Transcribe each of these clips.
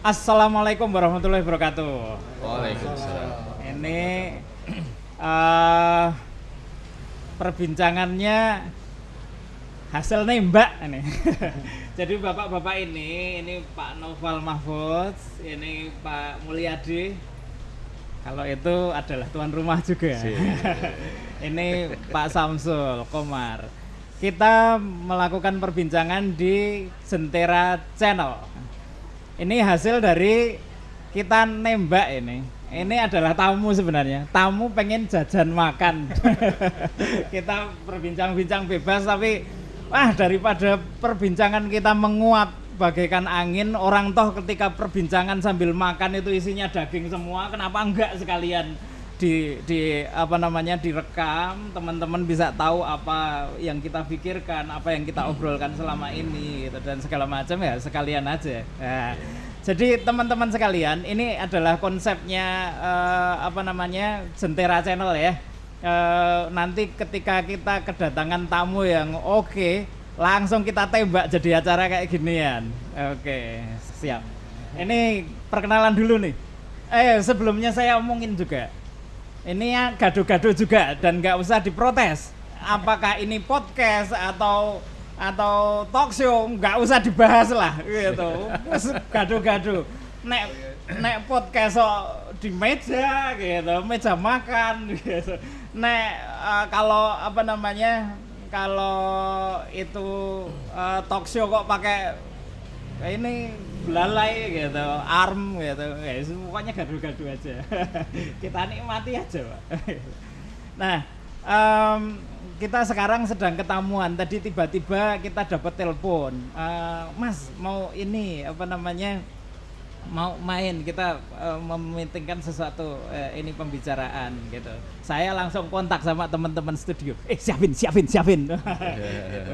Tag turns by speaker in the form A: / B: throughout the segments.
A: Assalamualaikum warahmatullahi wabarakatuh.
B: Waalaikumsalam.
A: Ini perbincangannya hasil nembak ini. Jadi bapak-bapak ini Pak Noval Mahfudz, ini Pak Mulyadi. Kalau itu adalah tuan rumah juga. Ini Pak Samsul Komar. Kita melakukan perbincangan di Jentera Channel. Ini hasil dari kita nembak ini. Ini adalah tamu sebenarnya. Tamu pengen jajan makan. Kita berbincang-bincang bebas, tapi daripada perbincangan kita menguap bagaikan angin, orang toh ketika perbincangan sambil makan itu isinya daging semua, kenapa enggak sekalian direkam, teman-teman bisa tahu apa yang kita pikirkan, apa yang kita obrolkan selama ini gitu, dan segala macam ya sekalian aja. Nah, jadi teman-teman sekalian, ini adalah konsepnya Jentera Channel ya. Nanti ketika kita kedatangan tamu yang oke, langsung kita tembak jadi acara kayak ginian. Oke, siap. Ini perkenalan dulu nih. Sebelumnya saya omongin juga. Ini ya gaduh-gaduh juga dan nggak usah diprotes. Apakah ini podcast atau talk show, nggak usah dibahas lah gitu. Gaduh-gaduh. Nek podcast di meja gitu, meja makan gitu. Kalau itu talk show kok pakai ini belalai gitu, arm gitu, ya semuanya gaduh-gaduh aja. Kita nikmati aja, Pak. Nah, kita sekarang sedang ketamuan. Tadi tiba-tiba kita dapat telepon, Mas mau ini mau main, kita memetingkan sesuatu, ini pembicaraan gitu. Saya langsung kontak sama teman-teman studio. Siapin.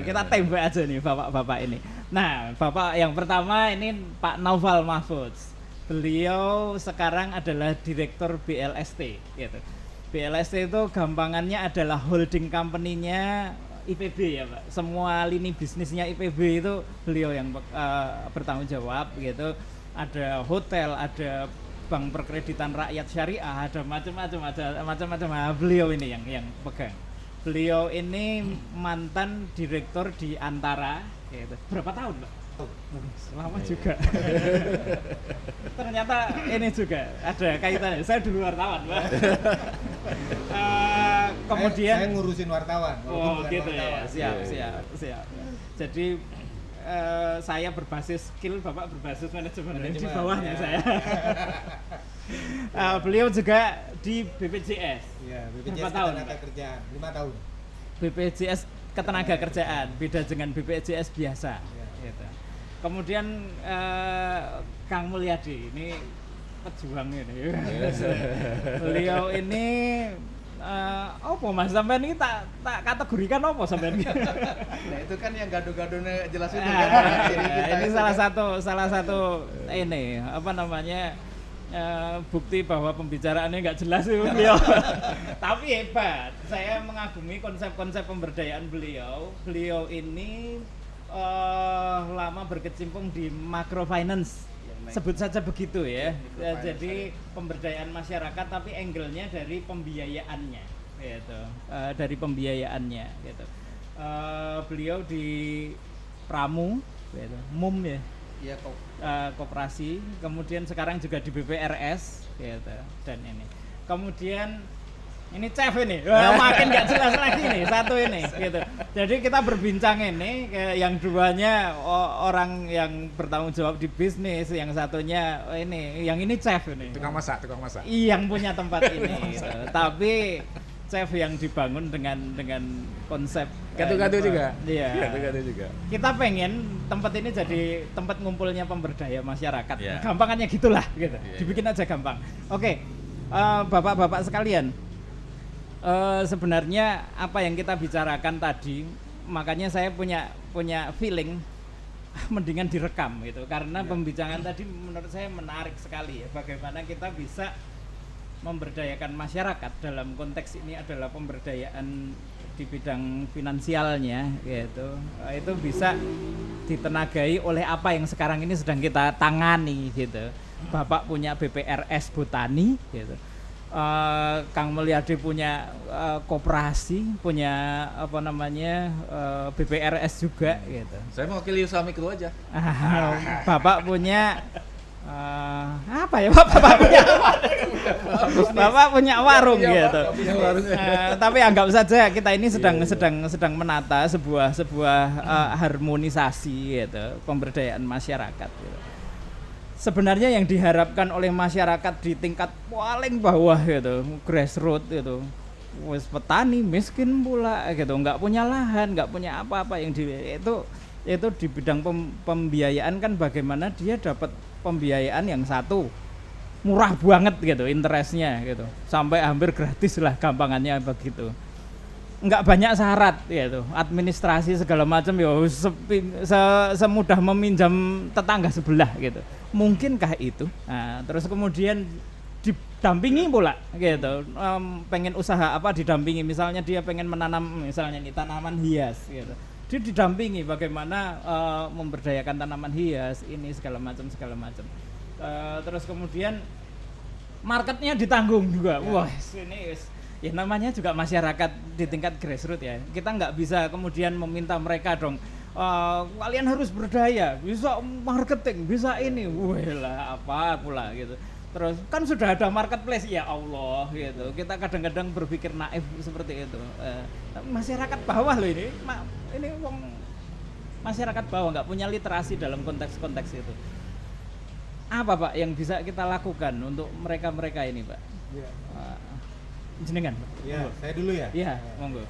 A: Kita tembak aja nih bapak-bapak ini. Nah, bapak yang pertama ini Pak Noval Mahfudz. Beliau sekarang adalah direktur BLST gitu. BLST itu gampangannya adalah holding company-nya IPB ya, Pak. Semua lini bisnisnya IPB itu beliau yang bertanggung jawab gitu. Ada hotel, ada bank perkreditan rakyat syariah, ada macam-macam. Beliau ini yang pegang. Beliau ini mantan direktur di Antara gitu. Berapa tahun, Pak? Lama juga. Ternyata ini juga ada kaitannya. Saya dulu wartawan, Pak. Kemudian
C: saya ngurusin wartawan.
A: Gitu ya. Siap. Jadi saya berbasis skill, Bapak berbasis manajemen di bawahnya
C: ya.
A: Saya. Beliau juga di BPJS.
C: Ya, BPJS
A: berapa tahun?
C: Ketenagakerjaan 5 tahun.
A: BPJS Ketenagakerjaan, beda dengan BPJS biasa.
C: Ya.
A: Gitu. Kemudian Kang Mulyadi ini pejuang ini. Beliau ini Mas sampean ini tak kategorikan apa sampean?
C: Nah, itu kan yang gaduh-gaduhnya jelas itu
A: kan. Ini salah satu ini bukti bahwa pembicaraannya nggak jelas itu beliau. Tapi hebat. Saya mengagumi konsep-konsep pemberdayaan beliau. Beliau ini lama berkecimpung di microfinance. Sebut saja begitu ya. Jadi pemberdayaan masyarakat tapi angle-nya dari pembiayaannya gitu. Dari pembiayaannya gitu. Beliau di Pramu gitu. MUM ya. Iya, koperasi, kemudian sekarang juga di BPRS gitu. Dan ini. Kemudian ini chef ini, makin nggak jelas lagi nih satu ini gitu. Jadi kita berbincang ini, yang duanya orang yang bertanggung jawab di bisnis, yang satunya yang ini chef ini.
C: Tukang masak.
A: Yang punya tempat ini. Gitu. Tapi chef yang dibangun dengan konsep
B: Gaduh-gaduh juga.
A: Iya.
B: Gaduh-gaduh juga.
A: Kita pengen tempat ini jadi tempat ngumpulnya pemberdaya masyarakat.
B: Yeah.
A: Gampangannya gitulah gitu.
B: Yeah.
A: Dibikin aja gampang. Oke. Bapak-bapak sekalian. Sebenarnya apa yang kita bicarakan tadi, makanya saya punya feeling mendingan direkam gitu, karena pembicaraan tadi menurut saya menarik sekali ya, bagaimana kita bisa memberdayakan masyarakat. Dalam konteks ini adalah pemberdayaan di bidang finansialnya gitu, itu bisa ditenagai oleh apa yang sekarang ini sedang kita tangani gitu. Bapak punya BPRS Botani gitu. Kang Mulyadi punya koperasi, punya apa namanya BPRS juga gitu.
B: Saya mewakili usaha mikro aja.
A: Bapak punya apa ya? Bapak punya apa? Bapak punya warung
B: Iya,
A: gitu.
B: Bapak punya warung.
A: Tapi anggap saja kita ini sedang menata sebuah harmonisasi gitu, pemberdayaan masyarakat gitu. Sebenarnya yang diharapkan oleh masyarakat di tingkat paling bawah gitu, grassroots gitu, wis petani miskin pula gitu, nggak punya lahan, nggak punya apa-apa, yang itu di bidang pembiayaan kan bagaimana dia dapat pembiayaan yang satu murah banget gitu, interestnya gitu, sampai hampir gratis lah gampangannya begitu. Nggak banyak syarat gitu, administrasi segala macam ya semudah meminjam tetangga sebelah gitu. Mungkinkah itu? Nah, terus kemudian didampingi pula gitu, pengen usaha apa didampingi, misalnya dia pengen menanam misalnya nih tanaman hias gitu, dia didampingi bagaimana memberdayakan tanaman hias ini segala macam. Terus kemudian marketnya ditanggung juga. Wah ini ya namanya juga masyarakat di tingkat grassroots ya. Kita nggak bisa kemudian meminta mereka dong, kalian harus berdaya, bisa marketing, bisa ini, wah lah apa pula gitu. Terus kan sudah ada marketplace, ya Allah gitu. Kita kadang-kadang berpikir naif seperti itu. Masyarakat bawah loh ini masyarakat bawah nggak punya literasi dalam konteks-konteks itu. Apa Pak yang bisa kita lakukan untuk mereka ini Pak?
C: Ya.
A: Jenengan?
C: Ya, saya dulu ya.
A: Iya, monggo.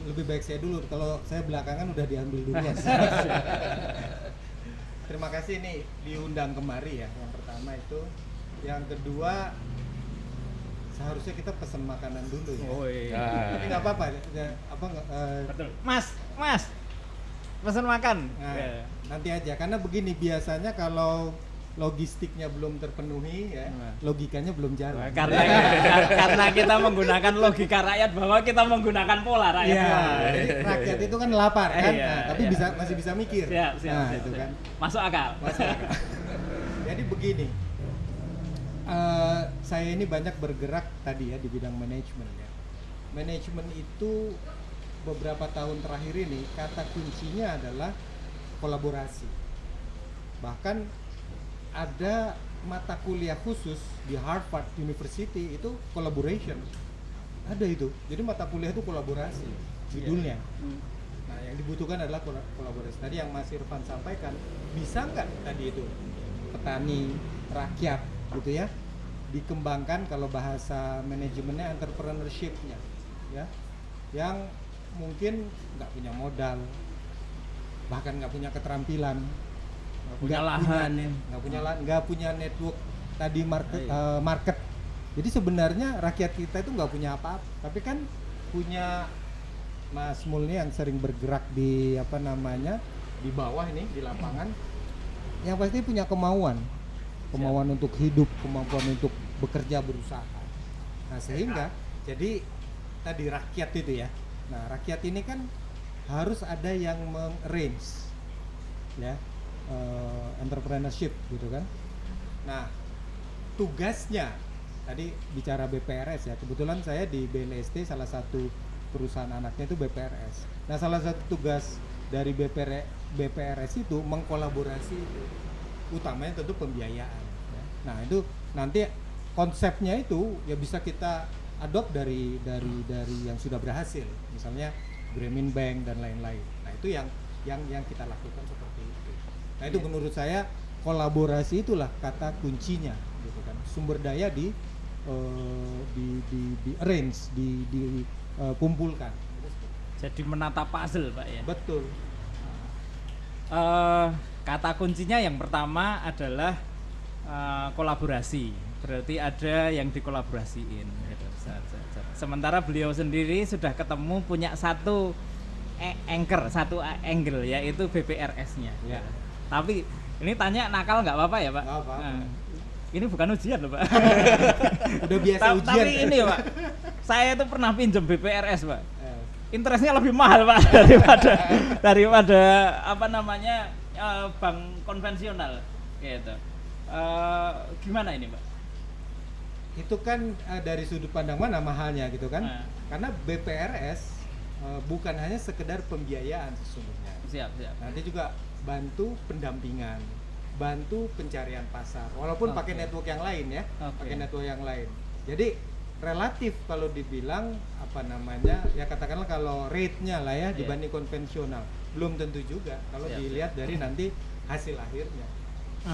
C: Lebih baik saya dulu, kalau saya belakangan udah diambil duluan. Terima kasih nih diundang kemari ya. Yang pertama itu, yang kedua seharusnya kita pesan makanan dulu ya.
A: Oh iya.
C: Tapi nggak apa-apa,
A: Betul. Mas, pesan makan.
C: Nah,
A: Ya.
C: nanti aja, karena begini biasanya kalau logistiknya belum terpenuhi ya, logikanya belum jalan.
A: Karena kita menggunakan logika rakyat bahwa kita menggunakan pola rakyat.
C: Iya, jadi rakyat itu kan lapar kan,
A: Iya,
C: nah, tapi
A: iya.
C: masih bisa mikir.
A: Siap,
C: Nah, itu kan.
A: Masuk akal.
C: Jadi begini, saya ini banyak bergerak tadi ya di bidang manajemen ya. Manajemen itu beberapa tahun terakhir ini kata kuncinya adalah kolaborasi. Bahkan ada mata kuliah khusus di Harvard University itu collaboration. Ada itu. Jadi mata kuliah itu kolaborasi judulnya. Nah, yang dibutuhkan adalah kolaborasi. Tadi yang Mas Irfan sampaikan, bisa nggak tadi itu petani, rakyat gitu ya, dikembangkan kalau bahasa manajemennya entrepreneurship-nya ya, yang mungkin nggak punya modal, bahkan nggak punya keterampilan, nggak punya network tadi market. Jadi sebenarnya rakyat kita itu nggak punya apa-apa, tapi kan punya Mas Mul yang sering bergerak di di bawah ini di lapangan, yang pasti punya kemauan untuk hidup, kemampuan untuk bekerja, berusaha. Nah sehingga jadi tadi rakyat itu ya. Nah rakyat ini kan harus ada yang meng-arrange ya, entrepreneurship gitu kan. Nah tugasnya tadi bicara BPRS ya, kebetulan saya di BLST salah satu perusahaan anaknya itu BPRS. Nah salah satu tugas dari BPRS itu mengkolaborasi itu, utamanya tentu pembiayaan ya. Nah itu nanti konsepnya itu ya bisa kita adopt dari yang sudah berhasil, misalnya Grameen Bank dan lain-lain. Nah itu yang kita lakukan seperti itu. Nah itu menurut saya kolaborasi itulah kata kuncinya gitu kan. Sumber daya di arrange, kumpulkan.
A: Jadi menata puzzle Pak ya.
C: Betul.
A: Kata kuncinya yang pertama adalah kolaborasi. Berarti ada yang dikolaborasiin gitu. Sementara beliau sendiri sudah ketemu punya satu angle yaitu BPRS-nya.
C: Ya.
A: Tapi ini tanya nakal nggak apa-apa ya Pak?
C: Nggak apa-apa.
A: Nah, ini bukan ujian loh Pak.
C: Udah biasa ujian.
A: Tapi ini Pak, saya itu pernah pinjam BPRS Pak. interestnya lebih mahal Pak daripada apa namanya bank konvensional gitu. Gimana ini Pak?
C: Itu kan dari sudut pandang mana mahalnya gitu kan?
A: Nah.
C: Karena BPRS bukan hanya sekedar pembiayaan sesungguhnya.
A: Siap.
C: Nanti juga bantu pendampingan, bantu pencarian pasar. Walaupun pakai network yang lain ya, pakai network yang lain. Jadi relatif kalau dibilang apa namanya, ya katakanlah kalau rate-nya lah ya dibanding konvensional, belum tentu juga kalau dilihat dari nanti hasil akhirnya.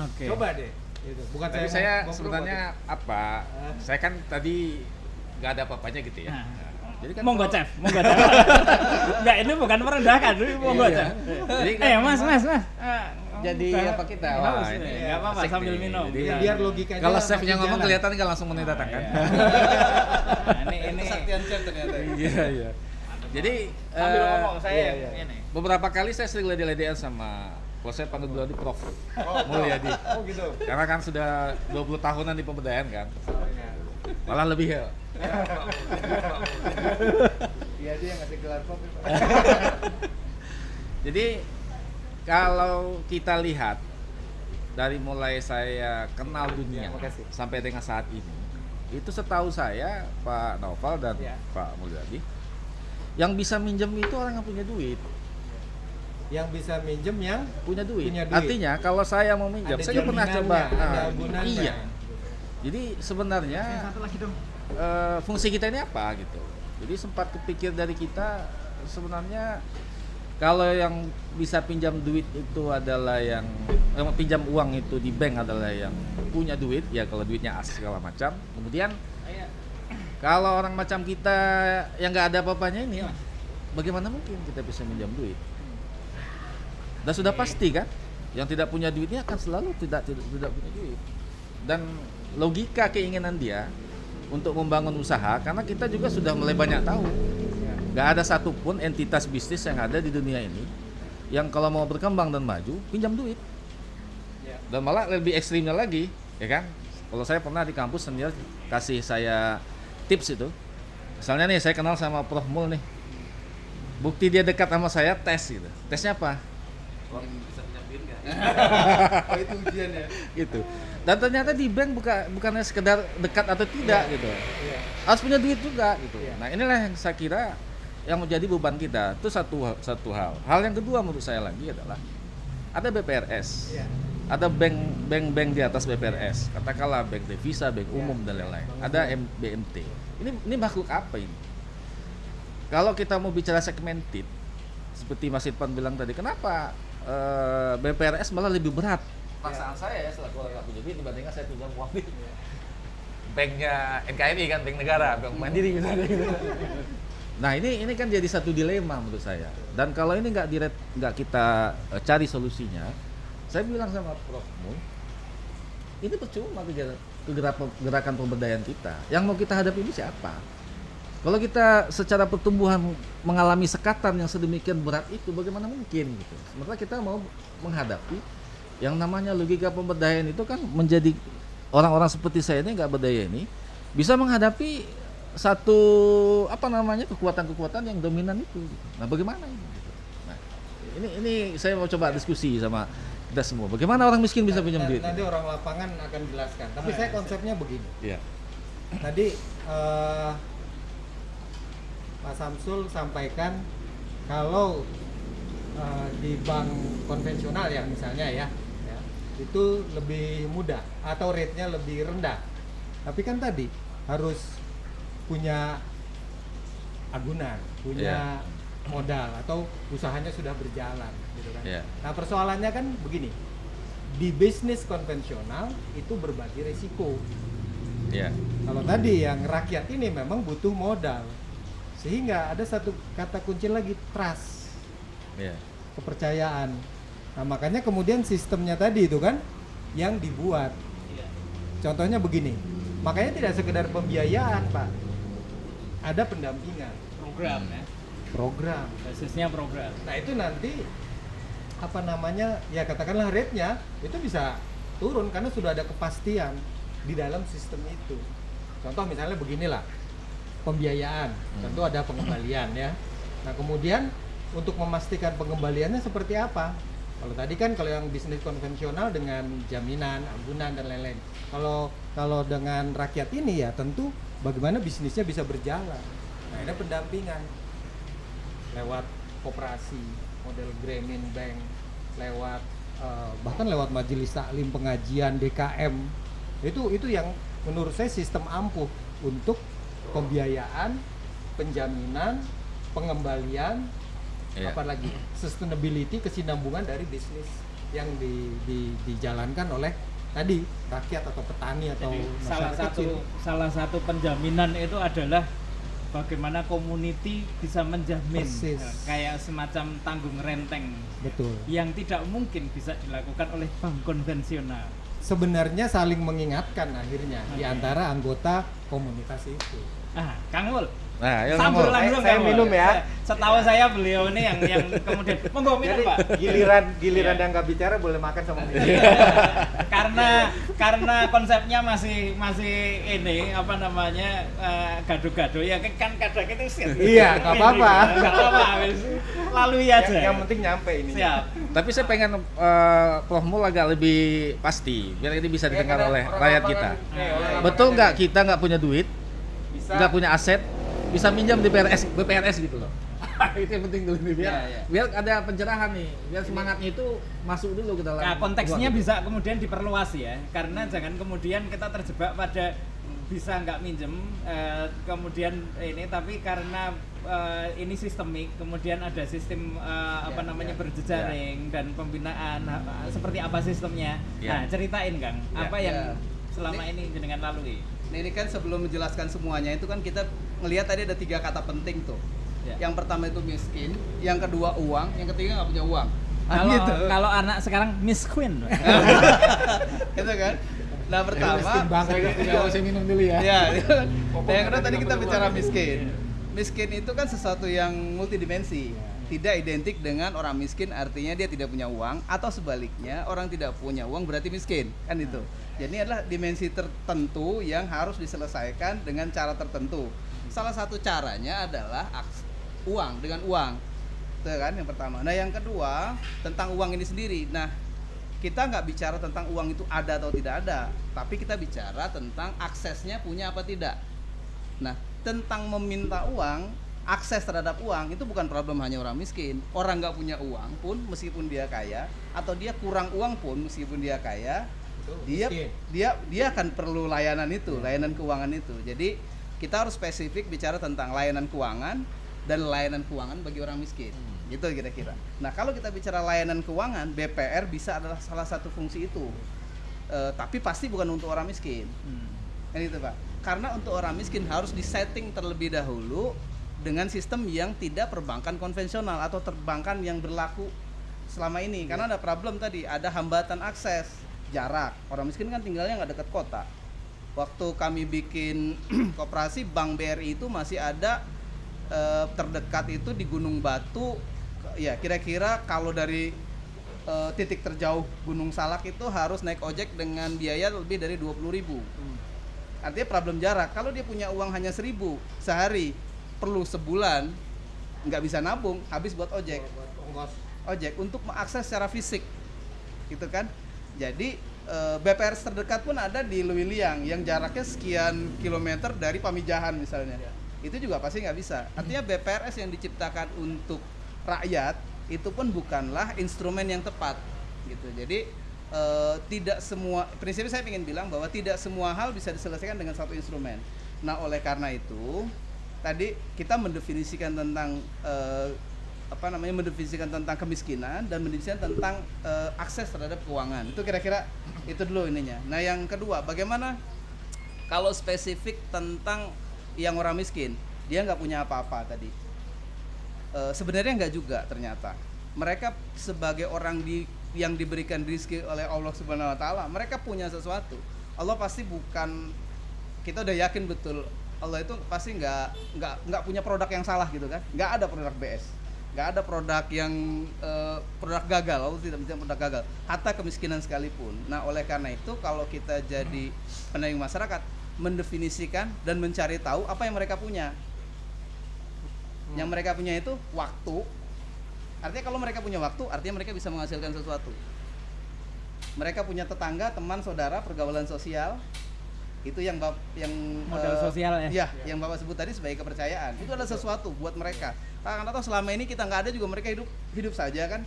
A: Oke.
C: Coba deh. Gitu. Bukan
B: Tapi
C: saya
B: saya
C: mau
B: sebenarnya apa? Saya kan tadi nggak ada apa-apanya gitu ya.
A: Nah.
B: Jadi kan
A: Monggo chef. Enggak, ini bukan merendahkan, ini monggo chef.
B: Jadi
A: Mas.
B: Jadi apa kita? Wah, ini
A: enggak apa-apa
B: asik
A: sambil
B: nih.
A: minum.
B: Jadi
A: Kita-
C: biar logikanya
B: kalau
C: makin
B: chefnya ngomong
C: jalan.
B: kelihatan nggak langsung menitatan kan?
A: Nah, ini
C: Kesaktian chef ternyata.
B: Iya. Jadi
A: sambil ngomong saya
C: iya.
A: ini.
B: beberapa kali saya sering lede-ledean sama kalau saya panggil dulu di Prof. Mulyadi.
C: Oh gitu.
B: Karena kan sudah 20 tahunan di pemberdayaan kan. Malah lebih ya.
C: Iya dia ngasih gelar pop.
B: Jadi kalau kita lihat dari mulai saya kenal dunia
C: makasih.
B: sampai dengan saat ini, itu setahu saya Pak Naufal dan
C: Ya.
B: Pak Mulyadi yang bisa minjem itu orang yang punya duit.
C: Yang bisa minjem yang
B: Punya duit.
C: Punya duit.
B: Artinya kalau saya mau minjam,
C: ada
B: saya nggak pernah
C: jaminannya,
B: coba.
C: ada
B: Ah,
C: agunannya.
B: iya. Jadi sebenarnya
A: Satu lagi dong.
B: fungsi kita ini apa gitu. Jadi sempat kepikir dari kita sebenarnya kalau yang bisa pinjam duit itu adalah yang pinjam uang itu di bank adalah yang punya duit ya, kalau duitnya as segala macam. Kemudian kalau orang macam kita yang nggak ada apa-apanya ini, bagaimana mungkin kita bisa minjam duit? Dan sudah pasti kan, yang tidak punya duitnya akan selalu tidak punya duit. Dan logika keinginan dia untuk membangun usaha, karena kita juga sudah mulai banyak tahu, nggak ada satupun entitas bisnis yang ada di dunia ini yang kalau mau berkembang dan maju pinjam duit. Dan malah lebih ekstrimnya lagi, ya kan? Kalau saya pernah di kampus senior kasih saya tips itu, misalnya nih saya kenal sama Prof Mul nih, bukti dia dekat sama saya tes gitu. Tesnya apa? Bisa pinjam duit nggak?
C: Oh itu ujian ya.
B: Gitu. Dan ternyata di bank bukannya sekedar dekat atau tidak gitu.
C: Iya.
B: Harus punya duit juga gitu.
C: Iya.
B: Nah, inilah yang saya kira yang menjadi beban kita. Itu satu hal. Hal yang kedua menurut saya lagi adalah ada BPRS.
C: Iya.
B: Ada bank di atas BPRS. Katakanlah bank devisa, bank umum dan lain-lain. Ada BMT. Ini makhluk apa ini? Kalau kita mau bicara segmented seperti Mas Irfan bilang tadi, kenapa BPRS malah lebih berat? Paksaan saya ya selaku orang punya duit dibandingkan saya pinjam uang di banknya NKRI kan, bank negara, bank mandiri misalnya gitu. Nah ini kan jadi satu dilema menurut saya. Dan kalau ini nggak kita cari solusinya, saya bilang sama Prof Mul, ini percuma gerakan pemberdayaan kita. Yang mau kita hadapi ini siapa? Kalau kita secara pertumbuhan mengalami sekatan yang sedemikian berat itu, bagaimana mungkin gitu? Sementara kita mau menghadapi yang namanya logika pemberdayaan itu kan menjadi orang-orang seperti saya ini nggak berdaya ini bisa menghadapi satu apa namanya kekuatan-kekuatan yang dominan itu. Nah bagaimana ini? Nah ini saya mau coba diskusi sama kita semua. Bagaimana orang miskin bisa pinjam duit?
C: Nanti orang lapangan akan jelaskan. Tapi saya konsepnya begini.
B: Iya.
C: Tadi Pak Samsul sampaikan kalau di bank konvensional ya misalnya ya, itu lebih mudah atau rate-nya lebih rendah. Tapi kan tadi harus punya agunan, punya modal atau usahanya sudah berjalan gitu kan.
B: Yeah.
C: Nah, persoalannya kan begini. Di bisnis konvensional itu berbagi risiko.
B: Iya.
C: Kalau tadi yang rakyat ini memang butuh modal. Sehingga ada satu kata kunci lagi, trust.
B: Iya.
C: Kepercayaan. Nah, makanya kemudian sistemnya tadi itu kan yang dibuat. Contohnya begini. Makanya tidak sekedar pembiayaan, Pak. Ada pendampingan,
A: Program ya.
C: program.
A: Basisnya program.
C: Nah, itu nanti apa namanya? Ya katakanlah rate-nya itu bisa turun karena sudah ada kepastian di dalam sistem itu. Contoh misalnya beginilah. Pembiayaan, tentu ada pengembalian ya. Nah kemudian untuk memastikan pengembaliannya seperti apa? Kalau tadi kan kalau yang bisnis konvensional dengan jaminan, ambunan dan lain-lain. Kalau dengan rakyat ini ya tentu bagaimana bisnisnya bisa berjalan. Nah ada pendampingan lewat koperasi, model Grameen Bank, lewat bahkan lewat majelis taklim, pengajian, DKM. Itu yang menurut saya sistem ampuh untuk pembiayaan, penjaminan, pengembalian, apalagi sustainability, kesinambungan dari bisnis yang dijalankan oleh tadi rakyat atau petani atau
A: Jadi
C: masyarakat kecil.
A: salah satu penjaminan itu adalah bagaimana community bisa menjamin.
C: Persis.
A: Kayak semacam tanggung renteng
C: Betul.
A: yang tidak mungkin bisa dilakukan oleh bank konvensional.
C: Sebenarnya saling mengingatkan akhirnya di antara anggota komunitas itu.
A: Kang Mul,
B: Nah, ayo
A: sambung
B: ngomong.
A: langsung
D: Saya
A: Kang Mul.
D: minum ya.
A: Setahu saya beliau ini yang kemudian monggo minum
D: Jadi
A: Pak.
D: giliran
A: Iya.
D: yang nggak bicara boleh makan sama minum.
A: karena konsepnya masih ini apa namanya gado-gado ya kan kadang itu sih.
C: Iya, nggak apa-apa.
A: Nggak apa-apa, wis. Lalui aja.
D: Yang penting nyampe ini.
A: Siap.
B: Tapi saya pengen Prof Mul agak lebih pasti biar ini bisa didengar
D: karena
B: oleh
D: orang
B: rakyat
D: lapangan,
B: kita.
D: oleh lapangan
B: Betul nggak
D: jadi
B: kita nggak punya duit,
D: bisa
B: nggak punya aset, bisa minjam di BPRS gitu loh. Itu yang penting dulu nih biar
A: Iya.
B: biar ada pencerahan nih, biar semangatnya itu masuk dulu ke dalam.
A: Nah, konteksnya
B: ruang itu.
A: bisa kemudian diperluas ya, karena jangan kemudian kita terjebak pada bisa nggak minjem, kemudian ini tapi karena ini sistemik, kemudian ada sistem apa namanya berjejaring dan pembinaan, seperti apa sistemnya.
B: Ya.
A: Nah, ceritain Kang, apa yang
E: Ya.
A: selama ini dengan lalui?
E: Nah ini kan sebelum menjelaskan semuanya itu kan kita ngelihat tadi ada 3 kata penting tuh.
A: Ya.
E: Yang pertama itu miskin, yang kedua uang, yang ketiga nggak punya uang.
A: Kalau anak sekarang Miss Queen.
E: Gitu kan. Nah pertama,
C: Miskin banget.
B: Saya minum dulu ya.
E: ya. Nah, yang kedua tadi kita bicara miskin. Miskin itu kan sesuatu yang multidimensi. Tidak identik dengan orang miskin artinya dia tidak punya uang, atau sebaliknya orang tidak punya uang berarti miskin, kan itu. Jadi ini adalah dimensi tertentu yang harus diselesaikan dengan cara tertentu. Salah satu caranya adalah uang, dengan uang. Itu kan yang pertama. Nah yang kedua tentang uang ini sendiri. Nah kita nggak bicara tentang uang itu ada atau tidak ada, tapi kita bicara tentang aksesnya punya apa tidak. Nah tentang meminta uang, akses terhadap uang itu bukan problem hanya orang miskin. Orang nggak punya uang pun meskipun dia kaya, atau dia kurang uang pun meskipun dia kaya, dia akan perlu layanan itu, layanan keuangan itu. Jadi kita harus spesifik bicara tentang layanan keuangan dan layanan keuangan bagi orang miskin. Gitu kira-kira. Nah kalau kita bicara layanan keuangan, BPR bisa adalah salah satu fungsi itu. Tapi pasti bukan untuk orang miskin. Kan itu Pak. Karena untuk orang miskin harus disetting terlebih dahulu dengan sistem yang tidak perbankan konvensional atau perbankan yang berlaku selama ini. Karena ada problem tadi, ada hambatan akses, jarak. Orang miskin kan tinggalnya nggak dekat kota. Waktu kami bikin koperasi, Bank BRI itu masih ada terdekat itu di Gunung Batu. Ya kira-kira kalau dari titik terjauh Gunung Salak itu harus naik ojek dengan biaya lebih dari 20.000. Artinya problem jarak. Kalau dia punya uang hanya 1.000 sehari, perlu sebulan, nggak bisa nabung, habis buat ojek. Ojek untuk mengakses secara fisik, gitu kan? Jadi BPR terdekat pun ada di Luwiliang yang jaraknya sekian kilometer dari Pamijahan misalnya. Itu juga pasti nggak bisa. Artinya BPRS yang diciptakan untuk rakyat itu pun bukanlah instrumen yang tepat, gitu. Jadi tidak semua, prinsipnya saya ingin bilang bahwa tidak semua hal bisa diselesaikan dengan satu instrumen. Nah oleh karena itu tadi kita mendefinisikan tentang mendefinisikan tentang kemiskinan dan mendefinisikan tentang akses terhadap keuangan. Itu kira-kira itu dulu ininya. Nah yang kedua, bagaimana kalau spesifik tentang yang orang miskin, dia nggak punya apa-apa tadi. Sebenarnya nggak juga ternyata. Mereka sebagai orang yang diberikan rezeki oleh Allah Subhanahu Wa Taala, mereka punya sesuatu. Allah pasti bukan, kita udah yakin betul Allah itu pasti nggak punya produk yang salah gitu kan. Nggak ada produk BS, nggak ada produk yang produk gagal. Allah tidak punya produk gagal, hatta kemiskinan sekalipun. Nah oleh karena itu kalau kita jadi pendamping masyarakat, mendefinisikan dan mencari tahu apa yang mereka punya. Yang mereka punya itu waktu. Artinya kalau mereka punya waktu, artinya mereka bisa menghasilkan sesuatu. Mereka punya tetangga, teman, saudara, pergaulan sosial. Itu yang
A: Modal sosial ya?
E: Iya, yang Bapak sebut tadi sebagai kepercayaan. Itu adalah sesuatu buat mereka. Karena tahu selama ini kita nggak ada juga mereka hidup saja kan.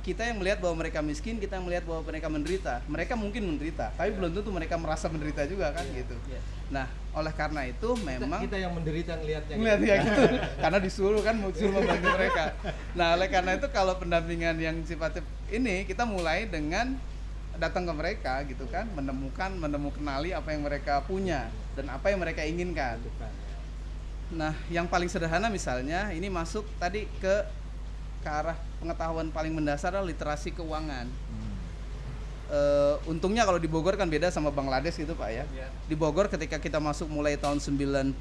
E: Kita yang melihat bahwa mereka miskin, kita yang melihat bahwa mereka menderita. Mereka mungkin menderita, tapi belum tentu mereka merasa menderita juga kan gitu. Nah, oleh karena itu memang
C: kita yang menderita ngelihatnya
E: ya gitu. Karena disuruh kan suruh membantu mereka. Nah, oleh karena itu kalau pendampingan yang sifatnya ini kita mulai dengan datang ke mereka gitu kan, kenali apa yang mereka punya dan apa yang mereka inginkan. Nah, yang paling sederhana misalnya ini masuk tadi ke arah pengetahuan paling mendasar adalah literasi keuangan. Untungnya kalau di Bogor kan beda sama Bangladesh gitu Pak ya. Di Bogor ketika kita masuk mulai tahun 99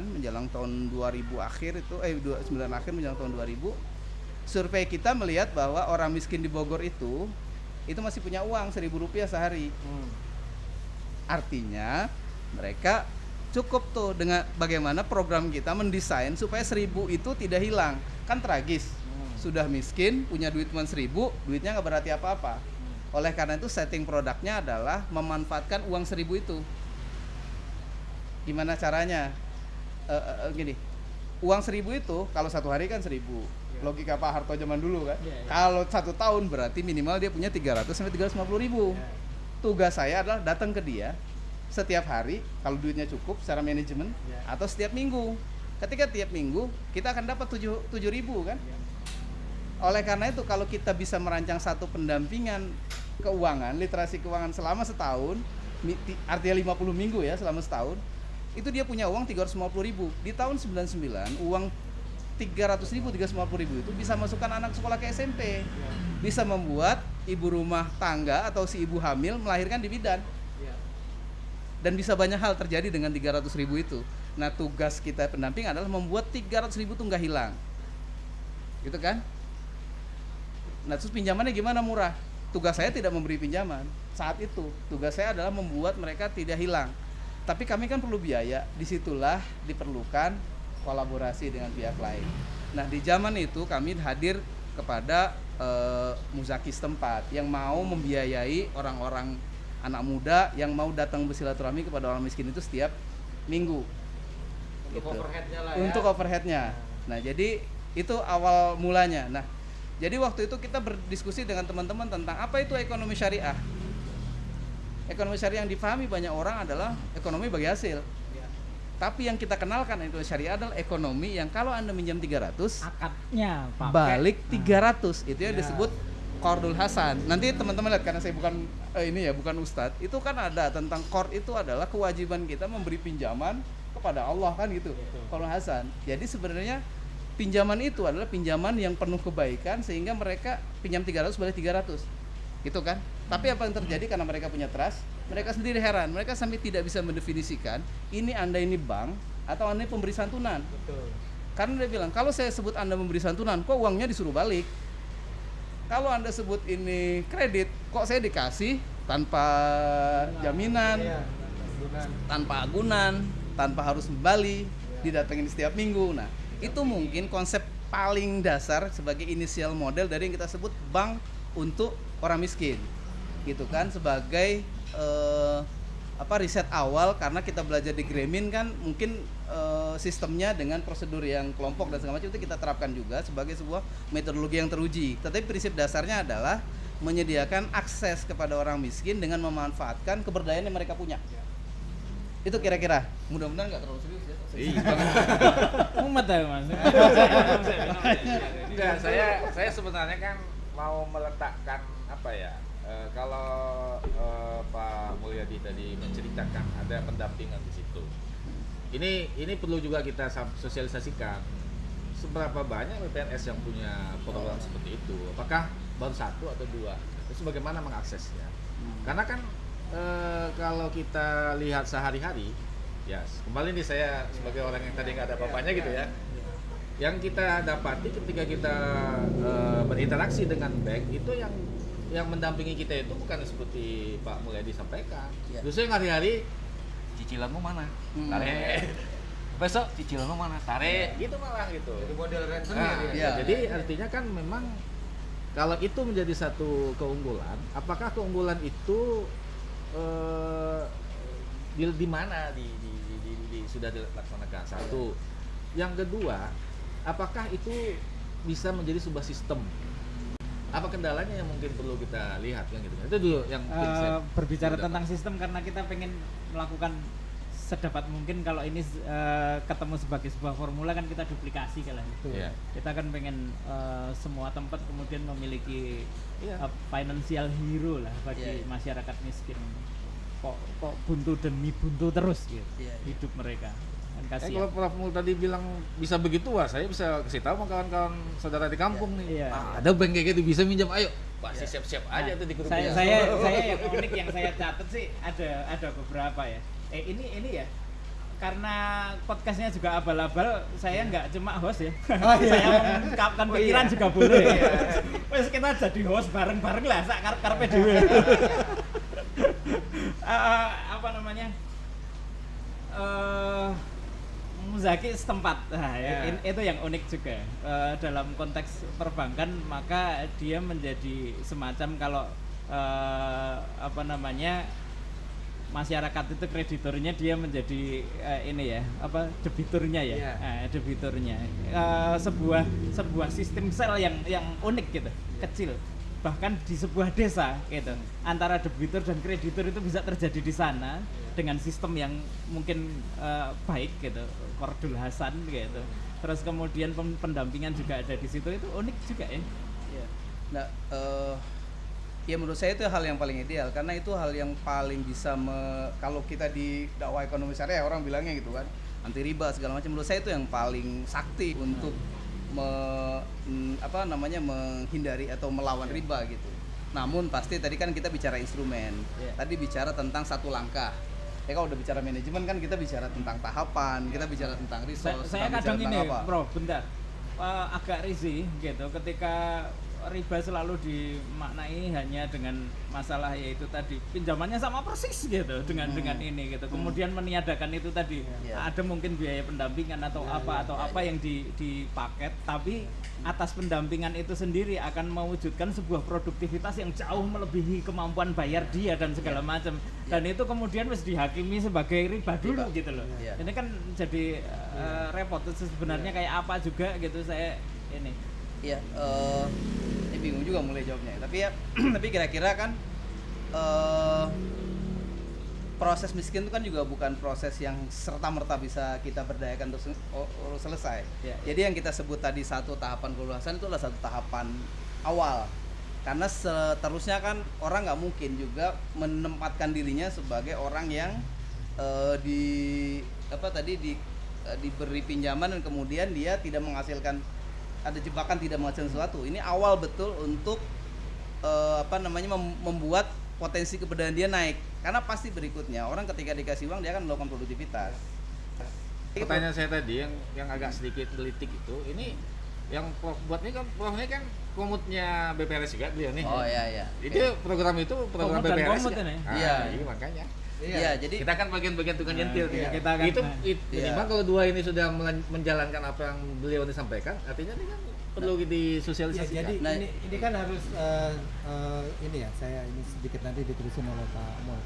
E: menjelang tahun 2000 akhir itu 99 akhir menjelang tahun 2000, survei kita melihat bahwa orang miskin di Bogor itu masih punya uang Rp1.000 sehari. Artinya mereka cukup tuh dengan bagaimana program kita mendesain supaya 1.000 itu tidak hilang. Kan tragis. Sudah miskin, punya duit cuma 1.000, duitnya nggak berarti apa-apa. Oleh karena itu setting produknya adalah memanfaatkan uang 1.000 itu. Gimana caranya? Gini, uang 1.000 itu kalau satu hari kan 1.000. Logika Pak Harto zaman dulu kan. Kalau 1 tahun berarti minimal dia punya 300 sampai 350 ribu. Tugas saya adalah datang ke dia setiap hari kalau duitnya cukup secara manajemen atau setiap minggu. Ketika tiap minggu kita akan dapat 7.000 kan. Oleh karena itu kalau kita bisa merancang satu pendampingan keuangan, literasi keuangan selama setahun, artinya 50 minggu ya selama setahun, itu dia punya uang 350.000. Di tahun 99 uang 300.000, 350.000 itu bisa masukkan anak sekolah ke SMP. Bisa membuat ibu rumah tangga atau si ibu hamil melahirkan di bidan. Dan bisa banyak hal terjadi dengan 300.000 itu. Nah, tugas kita pendamping adalah membuat 300.000 itu nggak hilang. Gitu kan? Nah, terus pinjamannya gimana murah? Tugas saya tidak memberi pinjaman saat itu. Tugas saya adalah membuat mereka tidak hilang. Tapi kami kan perlu biaya. Disitulah diperlukan kolaborasi dengan pihak lain. Nah, di zaman itu kami hadir kepada muzaki setempat yang mau membiayai orang-orang anak muda yang mau datang bersilaturahmi kepada orang miskin itu setiap minggu. Untuk overheadnya lah ya. Untuk overheadnya. Nah, jadi itu awal mulanya. Nah, jadi waktu itu kita berdiskusi dengan teman-teman tentang apa itu ekonomi syariah. Ekonomi syariah yang difahami banyak orang adalah ekonomi bagi hasil. Tapi yang kita kenalkan itu syariah adalah ekonomi yang kalau Anda minjam 300,
A: akadnya pakai
E: balik 300. Itu yang disebut Qardul Hasan. Nanti teman-teman lihat karena saya bukan bukan ustadz. Itu kan ada tentang qard itu adalah kewajiban kita memberi pinjaman kepada Allah kan gitu. Qardul Hasan. Jadi sebenarnya pinjaman itu adalah pinjaman yang penuh kebaikan sehingga mereka pinjam 300 balik 300. Gitu kan? Tapi apa yang terjadi karena mereka punya trust, mereka sendiri heran, mereka sampai tidak bisa mendefinisikan ini Anda ini bank atau Anda ini pemberi santunan. Betul. Karena dia bilang, kalau saya sebut Anda memberi santunan, kok uangnya disuruh balik? Kalau Anda sebut ini kredit, kok saya dikasih tanpa jaminan, tanpa agunan, tanpa harus kembali, didatengin setiap minggu. Nah, itu mungkin konsep paling dasar sebagai inisial model dari yang kita sebut bank untuk orang miskin, gitu kan, sebagai riset awal karena kita belajar di Gremin kan mungkin sistemnya dengan prosedur yang kelompok dan segala macam itu kita terapkan juga sebagai sebuah metodologi yang teruji. Tetapi prinsip dasarnya adalah menyediakan akses kepada orang miskin dengan memanfaatkan keberdayaan yang mereka punya. Itu kira-kira. Mudah-mudahan nggak terlalu serius ya.
A: Mumet ya Mas.
B: Enggak, saya sebenarnya kan mau meletakkan apa ya? Kalau Pak Mulyadi tadi menceritakan ada pendampingan di situ. Ini perlu juga kita sosialisasikan. Seberapa banyak PPNS yang punya program seperti itu? Apakah baru 1 atau 2? Terus bagaimana mengaksesnya? Karena kan kalau kita lihat sehari-hari, ya kembali nih saya sebagai orang yang tadi nggak ada apa-apanya gitu ya. Yang kita dapati ketika kita berinteraksi dengan bank itu yang mendampingi kita itu bukan seperti Pak Mulyadi sampaikan. Justru yang hari-hari cicilanmu mana? besok cicilan mana tarik gitu malah gitu.
C: Jadi model rentenir
B: Nah,
C: ya.
E: Iya.
B: jadi artinya kan memang kalau itu menjadi satu keunggulan, apakah keunggulan itu di mana sudah dilaksanakan? Satu. Yang kedua, apakah itu bisa menjadi sebuah sistem? Apa kendalanya yang mungkin perlu kita lihat kan gitu? Itu dulu yang
A: Berbicara tentang sistem karena kita pengen melakukan sedapat mungkin kalau ini ketemu sebagai sebuah formula kan kita duplikasi kalau itu.
B: Iya.
A: Kita kan pengen semua tempat kemudian memiliki
B: Iya.
A: financial hero lah bagi
E: Iya.
A: masyarakat miskin. Kok buntu demi buntu terus gitu
E: Iya.
A: hidup mereka. Kan
B: kalau
A: kasihan.
B: Prof Mul tadi bilang bisa begitu, wah saya bisa kasih tahu sama kawan-kawan saudara di kampung nih.
A: Iya.
B: Ada bank kayak gitu bisa minjam, ayo pasti siap-siap aja tuh di grup.
A: saya yang unik yang saya catat sih ada beberapa ya. Ini ya karena podcastnya juga abal-abal, saya nggak cuma host ya. Saya mengungkapkan pikiran juga boleh. Wes kita jadi host bareng-bareng lah sak karpe dhewe. Apa namanya? Muzaki setempat. Nah, itu yang unik juga. Dalam konteks perbankan maka dia menjadi semacam kalau apa namanya masyarakat itu krediturnya dia menjadi ini ya apa debiturnya ya.
C: Iya.
A: Debiturnya sebuah sistem sel yang unik gitu, kecil, bahkan di sebuah desa gitu, antara debitur dan kreditur itu bisa terjadi di sana dengan sistem yang mungkin baik gitu, Kordul Hasan gitu, terus kemudian pendampingan juga ada di situ, itu unik juga ya.
E: Iya. Nah, ya menurut saya itu hal yang paling ideal karena itu hal yang paling bisa kalau kita di dakwah ekonomi syariah orang bilangnya gitu kan anti riba segala macam, menurut saya itu yang paling sakti untuk menghindari atau melawan riba gitu. Namun pasti tadi kan kita bicara instrumen, tadi bicara tentang satu langkah. Kalau udah bicara manajemen kan kita bicara tentang tahapan, kita bicara tentang resource.
A: Saya
E: kita
A: kadang
E: bicara
A: ini,
E: tentang apa.
A: Bro, bentar. Agak risih gitu ketika riba selalu dimaknai hanya dengan masalah yaitu tadi pinjamannya sama persis gitu dengan ini gitu. Kemudian meniadakan itu tadi ada mungkin biaya pendampingan atau apa yang dipaket, tapi atas pendampingan itu sendiri akan mewujudkan sebuah produktivitas yang jauh melebihi kemampuan bayar dia dan segala macam. Dan itu kemudian harus dihakimi sebagai riba dulu gitu loh. Ini kan jadi repot. Sebenarnya kayak apa juga gitu saya ini.
E: Iya, ini bingung juga mulai jawabnya. Tapi ya, tapi kira-kira kan proses miskin itu kan juga bukan proses yang serta-merta bisa kita berdayakan untuk selesai.
A: Ya.
E: Jadi yang kita sebut tadi satu tahapan kelulusan itu adalah satu tahapan awal. Karena seterusnya kan orang nggak mungkin juga menempatkan dirinya sebagai orang yang diberi pinjaman dan kemudian dia tidak menghasilkan, ada jebakan tidak menghasilkan sesuatu. Ini awal betul untuk membuat potensi keberadaan dia naik. Karena pasti berikutnya orang ketika dikasih uang dia akan melakukan produktivitas.
B: Pertanyaan saya tadi yang agak sedikit gelitik itu, ini yang Prof buat ini kan, Prof ini kan komutnya BPRS juga beliau nih.
E: Oh iya.
B: Itu program
A: Komut
B: program
A: dan
B: BPRS.
A: komut
B: ya?
A: ini.
E: Iya.
B: Ini makanya.
E: Iya, jadi
B: Kita kan bagian-bagian tukang nyentil nih.
A: iya, kita kan,
B: Minimal kalau dua ini sudah menjalankan apa yang beliau ini sampaikan, artinya ini kan perlu
C: Ya,
B: disosialisasikan.
C: jadi
E: Nah,
C: ini kan harus ini ya, saya ini sedikit nanti diterusin oleh Pak Mul.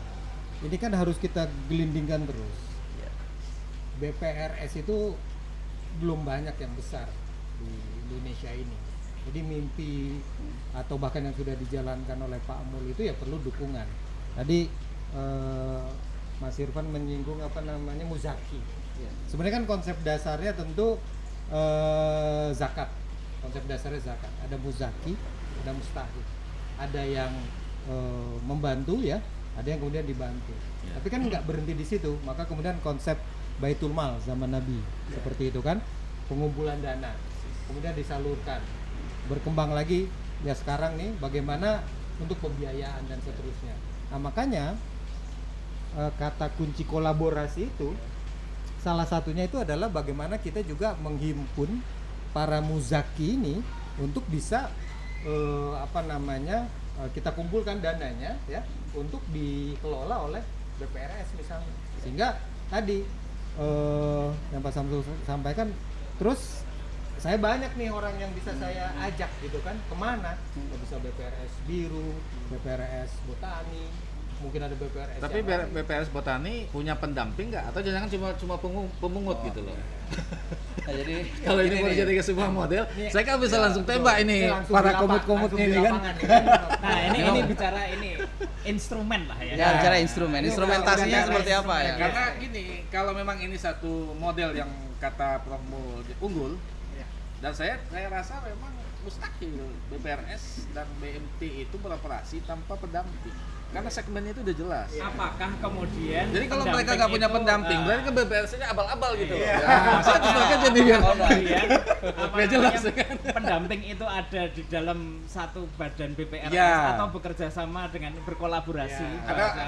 C: Ini kan harus kita gelindingkan terus.
E: Iya.
C: BPRS itu belum banyak yang besar di Indonesia ini. Jadi mimpi atau bahkan yang sudah dijalankan oleh Pak Mul itu ya perlu dukungan. Tadi Mas Irfan menyinggung muzaki. Sebenarnya kan konsep dasarnya tentu zakat. Konsep dasarnya zakat. Ada muzaki, ada mustahik. Ada yang membantu ya, ada yang kemudian dibantu. Tapi kan nggak berhenti di situ. Maka kemudian konsep Baitul Mal zaman Nabi seperti itu kan, pengumpulan dana, kemudian disalurkan, berkembang lagi ya sekarang nih bagaimana untuk pembiayaan dan seterusnya. Nah makanya kata kunci kolaborasi itu salah satunya itu adalah bagaimana kita juga menghimpun para muzaki ini untuk bisa kita kumpulkan dananya ya untuk dikelola oleh BPRS misalnya, sehingga tadi yang Pak Samsul sampaikan, terus saya banyak nih orang yang bisa saya ajak gitu kan, kemana? Bisa BPRS Biru, BPRS Botani, mungkin ada BPRS.
B: Tapi
C: yang lain.
B: BPRS Botani punya pendamping nggak? Atau jangan cuma pemungut gitu loh?
E: Nah, jadi
B: Kalau ini mau
E: nih.
B: jadi ke sebuah model,
C: Ini-
B: saya kan bisa
C: ya,
B: langsung
C: betul.
B: tembak ini
C: Langsung
B: para
C: di lapang,
B: komut-komutnya
C: langsung
B: ini
C: di
B: kan.
C: lapangan, ya kan?
A: Nah, ini bicara ini instrumen lah ya.
E: Ya, bicara instrumen.
C: Ini
E: Instrumentasinya
C: udah
E: seperti apa ya?
B: Karena gini, kalau memang ini satu model yang kata Prof Mul unggul, dan saya rasa memang mustahil BPRS dan BMT itu beroperasi tanpa pendamping. Karena segmennya itu udah jelas.
A: Apakah kemudian
B: Jadi kalau mereka
A: pendamping
B: nggak punya
A: itu,
B: pendamping,
A: ah,
B: berarti ke BPRS-nya abal-abal gitu.
A: Iya.
B: Saya terus mereka jadi biar
A: kemudian apa
B: Nggak jelas,
A: namanya,
B: kan?
A: pendamping itu ada di dalam satu badan BPRS
B: Ya.
A: atau bekerja sama dengan berkolaborasi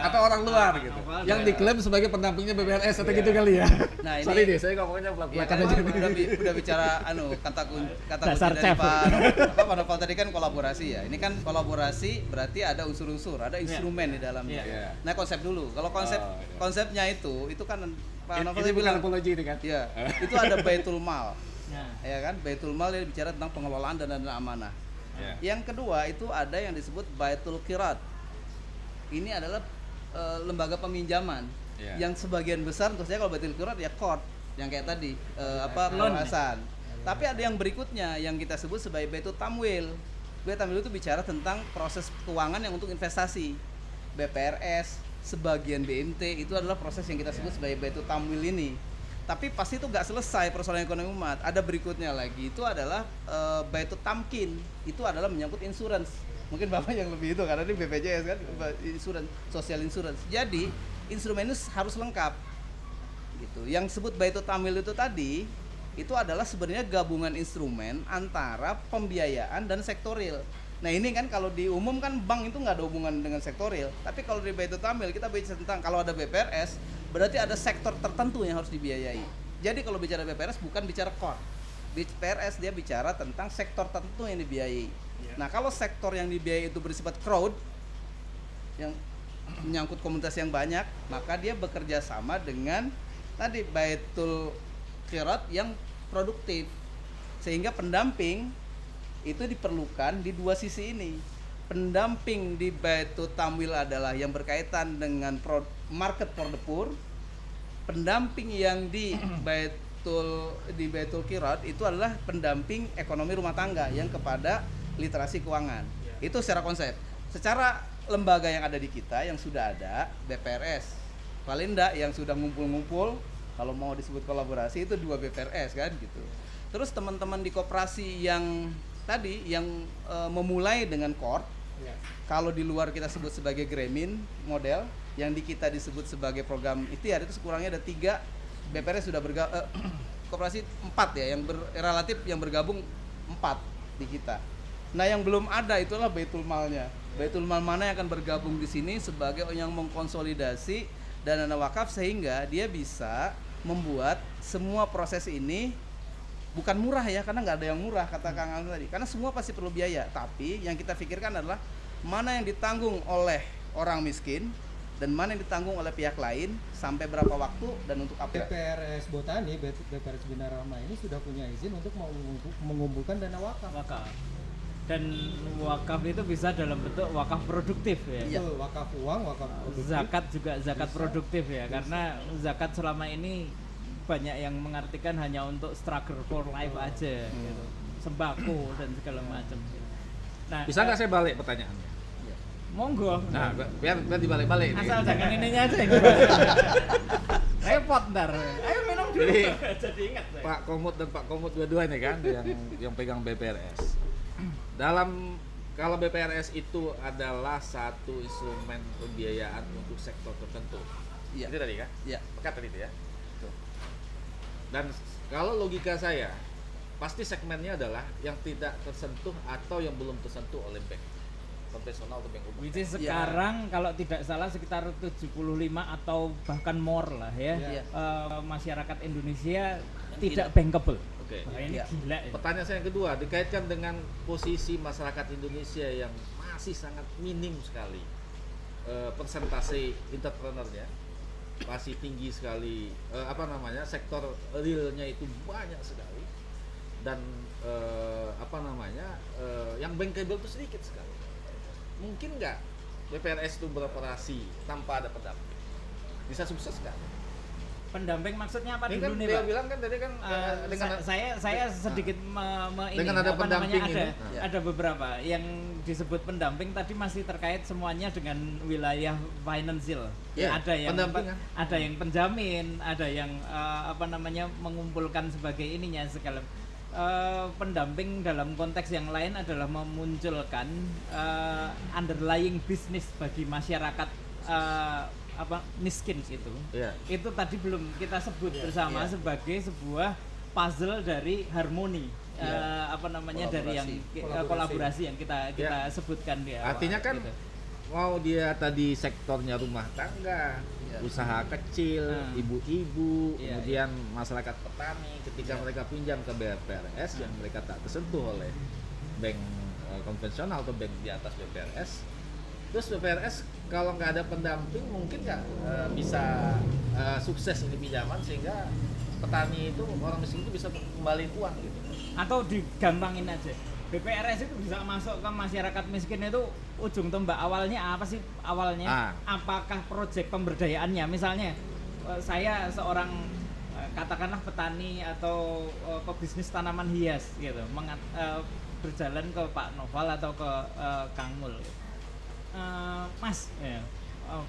B: atau orang luar gitu. Yang diklaim sebagai pendampingnya BPRS atau gitu kali ya.
E: Nah, ini-
B: Sorry deh, saya ngomongnya
E: Ya,
B: belak-belakan
E: kan
B: aja.
E: udah bicara kata
A: Dasar
E: kunci dari
A: chef.
E: Pak Novel tadi kan kolaborasi ya. Ini kan kolaborasi berarti ada unsur-unsur, ada instrumen di dalamnya.
B: Iya.
E: Nah, konsep dulu. Kalau konsepnya itu kan Pak Novel
B: Ini
E: tadi
B: bukan
E: bilang
B: apologi ini kan.
E: iya, itu ada Baitul Mal.
A: Nah,
E: Ya kan? Baitul Mal dia bicara tentang pengelolaan dana amanah.
B: Ya.
E: Yang kedua itu ada yang disebut Baitul Qirat. Ini adalah lembaga peminjaman
B: Ya.
E: yang sebagian besar untuk saya kalau Baitul Qirat ya court yang kayak tadi
A: Loan.
E: pelunasan. Tapi ada yang berikutnya yang kita sebut sebagai Baitul Tamwil. Baitul Tamwil itu bicara tentang proses keuangan yang untuk investasi. BPRS, sebagian BMT itu adalah proses yang kita sebut sebagai Baitul Tamwil ini. Tapi pasti itu nggak selesai persoalan ekonomi umat. Ada berikutnya lagi itu adalah Baitul Tamkin. Itu adalah menyangkut insurance. Mungkin Bapak yang lebih itu karena ini BPJS kan, insurance, social insurance. Jadi instrumen itu harus lengkap. Gitu. Yang disebut Baitul Tamwil itu tadi itu adalah sebenarnya gabungan instrumen antara pembiayaan dan sektoril. Nah ini kan kalau di umum kan bank itu nggak ada hubungan dengan sektoril. Tapi kalau di Baitul Tamwil kita bicara tentang kalau ada BPRS berarti ada sektor tertentu yang harus dibiayai. Jadi kalau bicara BPRS bukan bicara core. BPRS dia bicara tentang sektor tertentu yang dibiayai. Nah kalau sektor yang dibiayai itu bersifat crowd yang menyangkut komunitas yang banyak, maka dia bekerja sama dengan tadi Baitul Qirat yang produktif. Sehingga pendamping itu diperlukan di dua sisi ini. Pendamping di Baitul Tamwil adalah yang berkaitan dengan market for the poor. Pendamping yang di Baitul Qirat itu adalah pendamping ekonomi rumah tangga yang kepada literasi keuangan. Itu secara konsep. Secara lembaga yang ada di kita yang sudah ada BPRS. Paling enggak yang sudah ngumpul-ngumpul kalau mau disebut kolaborasi itu 2 BPRS kan gitu. Terus teman-teman di koperasi yang tadi yang memulai dengan core, kalau di luar kita sebut sebagai Gremin model, yang di kita disebut sebagai program ikhtiar itu sekurangnya ada 3 BPRS sudah koperasi 4 ya, yang relatif yang bergabung 4 di kita. Nah yang belum ada itulah Baitul Malnya. Baitul Mal mana yang akan bergabung di sini sebagai yang mengkonsolidasi dana wakaf sehingga dia bisa membuat semua proses ini bukan murah ya, karena nggak ada yang murah kata Kang Alun tadi, karena semua pasti perlu biaya. Tapi yang kita pikirkan adalah mana yang ditanggung oleh orang miskin dan mana yang ditanggung oleh pihak lain sampai berapa waktu dan untuk apa.
C: BPRS Botani, BPRS Bina Rahma ini sudah punya izin untuk mengumpulkan dana wakaf.
A: wakaf. Dan wakaf itu bisa dalam bentuk wakaf produktif ya.
E: Iya.
C: Betul, wakaf uang, wakaf produktif.
A: Zakat juga zakat
C: Bisa.
A: produktif ya, karena zakat selama ini banyak yang mengartikan hanya untuk struggle for life aja gitu. Sembako dan segala macam. Nah,
B: Bisa nggak saya balik pertanyaannya?
A: monggo.
B: Nah, biar dibalik-balik ini.
A: Asal jangan ininya aja yang dibalik. Repot ntar. Ayo minum dulu.
B: Jadi,
A: Jadi ingat saya.
B: Pak Komut dan Pak Komut dua-dua ini kan yang pegang BPRS. Dalam kalau BPRS itu adalah satu instrumen pembiayaan untuk sektor tertentu.
E: Iya.
B: Itu tadi kan?
E: Iya.
B: Pekat tadi itu ya. Dan kalau logika saya, pasti segmennya adalah yang tidak tersentuh atau yang belum tersentuh oleh bank konvensional atau bank umum.
A: Which is
E: Ya.
A: sekarang kalau tidak salah sekitar 75 atau bahkan more lah ya.
E: Iya.
A: Masyarakat Indonesia
E: Yang
A: tidak
E: tidak.
A: bankable.
B: Oke.
A: Wah, ini
E: Iya.
A: gila ya.
B: Pertanyaan saya yang kedua dikaitkan dengan posisi masyarakat Indonesia yang masih sangat minim sekali persentase entrepreneurnya. masih tinggi sekali, sektor realnya itu banyak sekali, dan yang bankable itu sedikit sekali. Mungkin nggak BPRS itu beroperasi tanpa ada pendamping? Bisa sukses nggak?
A: Pendamping maksudnya apa
B: Ini
A: dulu
B: kan
A: nih
B: dia
A: Pak?
B: bilang kan tadi kan
A: Saya sedikit
B: dengan ada pendamping ini.
A: ada beberapa yang disebut pendamping tadi masih terkait semuanya dengan wilayah financial.
B: Ya,
A: Ada yang
B: pendampingan.
A: ada yang penjamin, ada yang mengumpulkan sebagai ininya segala. Pendamping dalam konteks yang lain adalah memunculkan underlying bisnis bagi masyarakat miskin itu.
B: Iya.
A: Itu tadi belum kita sebut bersama sebagai sebuah puzzle dari harmoni dari yang kolaborasi yang kita sebutkan di awal.
B: Artinya kan
A: gitu.
B: mau dia tadi sektornya rumah tangga, usaha kecil, ibu-ibu,
A: Iya,
B: kemudian masyarakat petani, ketika mereka pinjam ke BPRS yang mereka tak tersentuh oleh bank konvensional atau bank di atas BPRS, terus BPRS kalau nggak ada pendamping mungkin nggak bisa sukses ini pinjaman, sehingga petani itu, orang miskin itu bisa kembaliin uang gitu.
A: Atau digampangin aja. BPRS itu bisa masuk ke masyarakat miskin itu ujung tombak awalnya apa sih awalnya? Apakah proyek pemberdayaannya? Misalnya saya seorang katakanlah petani atau pebisnis tanaman hias gitu, berjalan ke Pak Noval atau ke Kang Mul. Mas,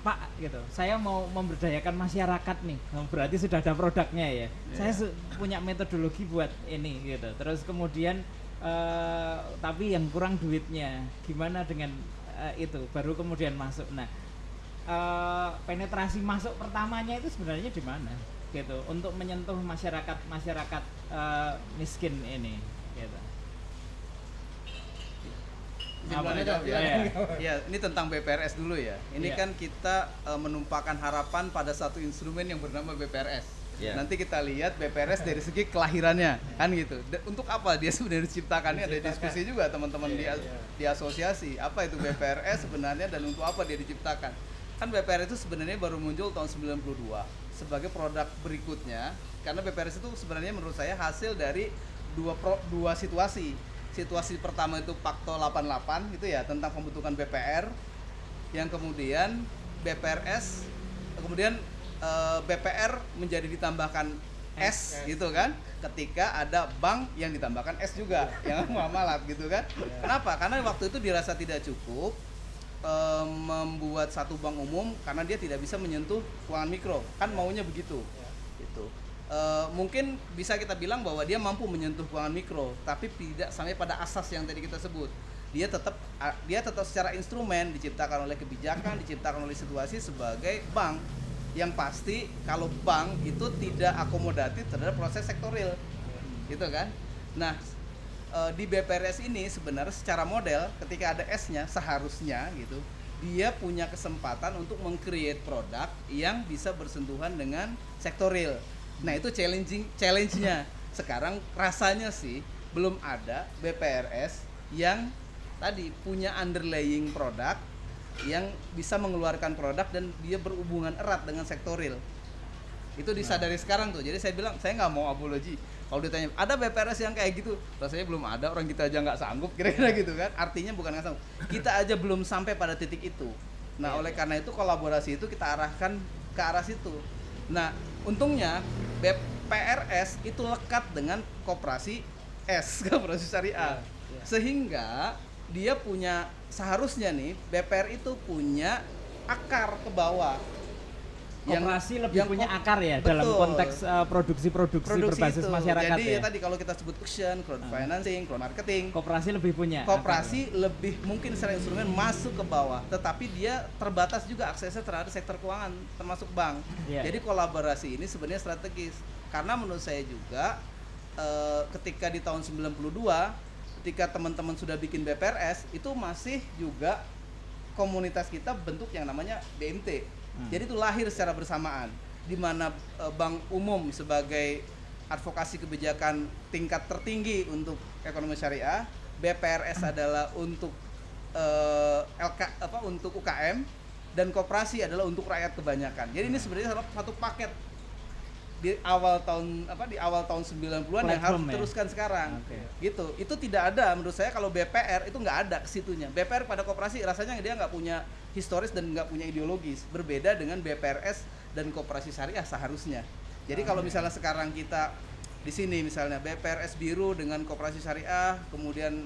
A: Pak gitu, saya mau memberdayakan masyarakat nih, berarti sudah ada produknya ya. Saya punya metodologi buat ini gitu. Terus kemudian tapi yang kurang duitnya, gimana dengan itu? Baru kemudian masuk. Nah, penetrasi masuk pertamanya itu sebenarnya di mana? Gitu, untuk menyentuh masyarakat miskin ini, gitu.
E: Ya, ini tentang BPRS dulu ya. Ini kan kita menumpahkan harapan pada satu instrumen yang bernama BPRS. Nanti kita lihat BPRS dari segi kelahirannya, kan gitu. Untuk apa dia sebenarnya diciptakannya? Ada diskusi juga teman-teman di asosiasi. Apa itu BPRS sebenarnya dan untuk apa dia diciptakan? Kan BPRS itu sebenarnya baru muncul tahun 92 sebagai produk berikutnya, karena BPRS itu sebenarnya menurut saya hasil dari dua situasi. Situasi pertama itu Pakto 88 itu ya, tentang pembentukan BPR, yang kemudian BPRS, kemudian BPR menjadi ditambahkan S gitu kan, ketika ada bank yang ditambahkan S juga yang muamalat gitu kan. Kenapa? Karena waktu itu dirasa tidak cukup membuat satu bank umum karena dia tidak bisa menyentuh keuangan mikro, kan maunya begitu gitu. Mungkin bisa kita bilang bahwa dia mampu menyentuh keuangan mikro, tapi tidak sampai pada asas yang tadi kita sebut. Dia tetap secara instrumen diciptakan oleh kebijakan, diciptakan oleh situasi sebagai bank. Yang pasti kalau bank itu tidak akomodatif terhadap proses sektorial, gitu kan. Nah, di BPRS ini sebenarnya secara model ketika ada S-nya seharusnya gitu, dia punya kesempatan untuk meng-create produk yang bisa bersentuhan dengan sektorial. Nah, itu challenge-nya. Sekarang rasanya sih belum ada BPRS yang tadi punya underlying produk yang bisa mengeluarkan produk dan dia berhubungan erat dengan sektorial. Itu disadari sekarang tuh. Jadi saya bilang, saya nggak mau apologi. Kalau ditanya, ada BPRS yang kayak gitu? Rasanya belum ada, orang kita aja nggak sanggup, kira-kira gitu kan. Artinya bukan nggak sanggup, kita aja belum sampai pada titik itu. Nah, oleh karena itu kolaborasi itu kita arahkan ke arah situ. Nah, untungnya BPRS itu lekat dengan koperasi S, koperasi syariah. Sehingga dia punya, seharusnya nih BPR itu punya akar ke bawah.
A: Koperasi lebih punya akar ya, betul, dalam konteks produksi-produksi berbasis
E: itu.
A: masyarakat.
E: Jadi
A: ya?
E: Tadi kalau kita sebut auction, crowd financing, crowd marketing,
A: koperasi lebih punya.
E: Koperasi lebih mungkin secara instrumen masuk ke bawah, tetapi dia terbatas juga aksesnya terhadap sektor keuangan termasuk bank. Jadi kolaborasi ini sebenarnya strategis. Karena menurut saya juga ketika di tahun 92 ketika teman-teman sudah bikin BPRS, itu masih juga komunitas kita bentuk yang namanya BMT. Jadi itu lahir secara bersamaan, di mana Bank Umum sebagai advokasi kebijakan tingkat tertinggi untuk ekonomi syariah, BPRS adalah untuk untuk UKM, dan koperasi adalah untuk rakyat kebanyakan. Jadi ini sebenarnya satu paket di awal tahun 90-an yang harus
A: Platform ya?
E: diteruskan sekarang.
A: Oke.
E: Gitu. Itu tidak ada menurut saya kalau BPR itu nggak ada ke situnya. BPR pada koperasi rasanya dia nggak punya historis dan nggak punya ideologis. Berbeda dengan BPRS dan koperasi syariah seharusnya. Jadi kalau misalnya sekarang kita di sini misalnya BPRS biru dengan koperasi syariah, kemudian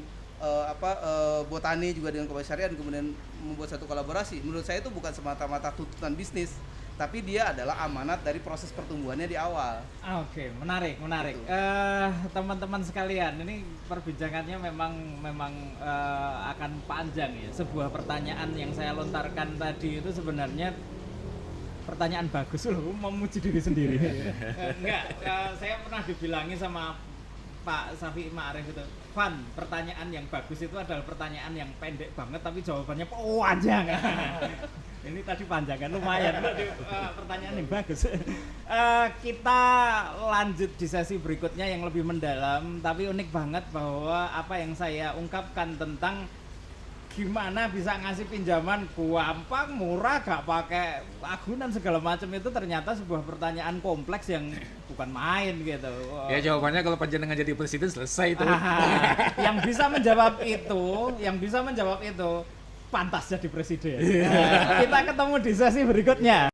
E: Botani juga dengan koperasi syariah, dan kemudian membuat satu kolaborasi. Menurut saya itu bukan semata-mata tuntutan bisnis, tapi dia adalah amanat dari proses pertumbuhannya di awal.
A: Oke, menarik.
E: Gitu.
A: Teman-teman sekalian, ini perbincangannya memang akan panjang ya. Sebuah pertanyaan yang saya lontarkan tadi itu sebenarnya pertanyaan bagus loh, memuji diri sendiri. Enggak, saya pernah dibilangi sama Pak Syafi'i Ma'arif itu, Van, pertanyaan yang bagus itu adalah pertanyaan yang pendek banget tapi jawabannya panjang. Ini tadi panjang kan, lumayan. Pertanyaan yang bagus. Kita lanjut di sesi berikutnya yang lebih mendalam, tapi unik banget bahwa apa yang saya ungkapkan tentang gimana bisa ngasih pinjaman gampang, murah, gak pakai agunan segala macam itu ternyata sebuah pertanyaan kompleks yang bukan main gitu.
B: Ya jawabannya kalau panjenengan jadi presiden selesai itu.
A: Yang bisa menjawab itu pantas jadi presiden. Kita ketemu di sesi berikutnya.